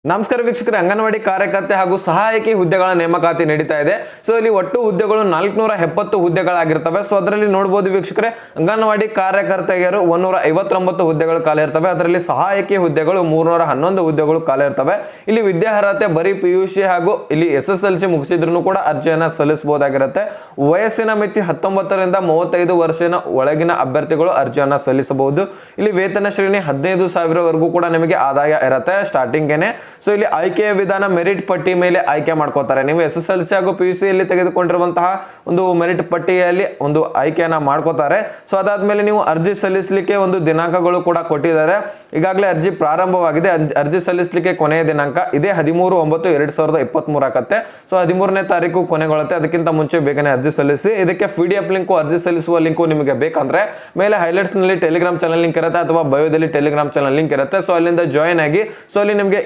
ನಮಸ್ಕಾರ ವೀಕ್ಷಕರೇ, ಅಂಗನವಾಡಿ ಕಾರ್ಯಕರ್ತೆ ಹಾಗೂ ಸಹಾಯಕಿ ಹುದ್ದೆಗಳ ನೇಮಕಾತಿ ನಡೀತಾ ಇದೆ. ಸೊ ಇಲ್ಲಿ ಒಟ್ಟು ಹುದ್ದೆಗಳು 470 ಹುದ್ದೆಗಳಾಗಿರ್ತವೆ. ಸೊ ಅದರಲ್ಲಿ ನೋಡಬಹುದು ವೀಕ್ಷಕರೇ, ಅಂಗನವಾಡಿ ಕಾರ್ಯಕರ್ತೆಯರು 159 ಹುದ್ದೆಗಳು ಖಾಲಿ ಇರ್ತವೆ. ಅದರಲ್ಲಿ ಸಹಾಯಕಿ ಹುದ್ದೆಗಳು 311 ಹುದ್ದೆಗಳು ಖಾಲಿ ಇರ್ತವೆ. ಇಲ್ಲಿ ವಿದ್ಯಾರ್ಹತೆ ಬರೀ PUC ಹಾಗೂ ಇಲ್ಲಿ SSLC ಮುಗಿಸಿದ್ರು ಕೂಡ ಅರ್ಜಿಯನ್ನ ಸಲ್ಲಿಸಬಹುದಾಗಿರುತ್ತೆ. ವಯಸ್ಸಿನ ಮಿತಿ 19 ರಿಂದ 35 ವರ್ಷದ ಒಳಗಿನ ಅಭ್ಯರ್ಥಿಗಳು ಅರ್ಜಿಯನ್ನ ಸಲ್ಲಿಸಬಹುದು. ಇಲ್ಲಿ ವೇತನ ಶ್ರೇಣಿ 15,000 ವರೆಗೂ ಕೂಡ ನಿಮಗೆ ಆದಾಯ ಇರುತ್ತೆ ಸ್ಟಾರ್ಟಿಂಗ್. ಸೊ ಇಲ್ಲಿ ಆಯ್ಕೆಯ ವಿಧಾನ ಮೆರಿಟ್ ಪಟ್ಟಿ ಮೇಲೆ ಆಯ್ಕೆ ಮಾಡ್ಕೋತಾರೆ. ನೀವು SSLC ಹಾಗೂ PUC ಯಲ್ಲಿ ತೆಗೆದುಕೊಂಡಿರುವಂತಹ ಒಂದು ಮೆರಿಟ್ ಪಟ್ಟಿಯಲ್ಲಿ ಒಂದು ಆಯ್ಕೆಯನ್ನ ಮಾಡ್ಕೋತಾರೆ. ಸೊ ಅದಾದ್ಮೇಲೆ ನೀವು ಅರ್ಜಿ ಸಲ್ಲಿಸಲಿಕ್ಕೆ ಒಂದು ದಿನಾಂಕಗಳು ಕೂಡ ಕೊಟ್ಟಿದ್ದಾರೆ. ಈಗಾಗಲೇ ಅರ್ಜಿ ಪ್ರಾರಂಭವಾಗಿದೆ. ಅರ್ಜಿ ಸಲ್ಲಿಸಲಿಕ್ಕೆ ಕೊನೆಯ ದಿನಾಂಕ ಇದೇ 13/9/2023 ಆಗುತ್ತೆ. ಸೊ 13ನೇ ತಾರೀಕು ಕೊನೆಗೊಳ್ಳುತ್ತೆ. ಅದಕ್ಕಿಂತ ಮುಂಚೆ ಬೇಗನೆ ಅರ್ಜಿ ಸಲ್ಲಿಸಿ. ಇದಕ್ಕೆ PDF ಲಿಂಕು, ಅರ್ಜಿ ಸಲ್ಲಿಸುವ ಲಿಂಕು ನಿಮಗೆ ಬೇಕಂದ್ರೆ ಮೇಲೆ ಹೈಲೈಟ್ಸ್ ನಲ್ಲಿ ಟೆಲಿಗ್ರಾಮ್ ಚಾನಲ್ ಲಿಂಕ್ ಇರುತ್ತೆ ಅಥವಾ ಬಯೋದಲ್ಲಿ ಟೆಲಿಗ್ರಾಮ್ ಚಾನಲ್ ಲಿಂಕ್ ಇರುತ್ತೆ. ಸೊ ಅಲ್ಲಿಂದ ಜಾಯಿನ್ ಆಗಿ. ಸೊ ಅಲ್ಲಿ ನಿಮಗೆ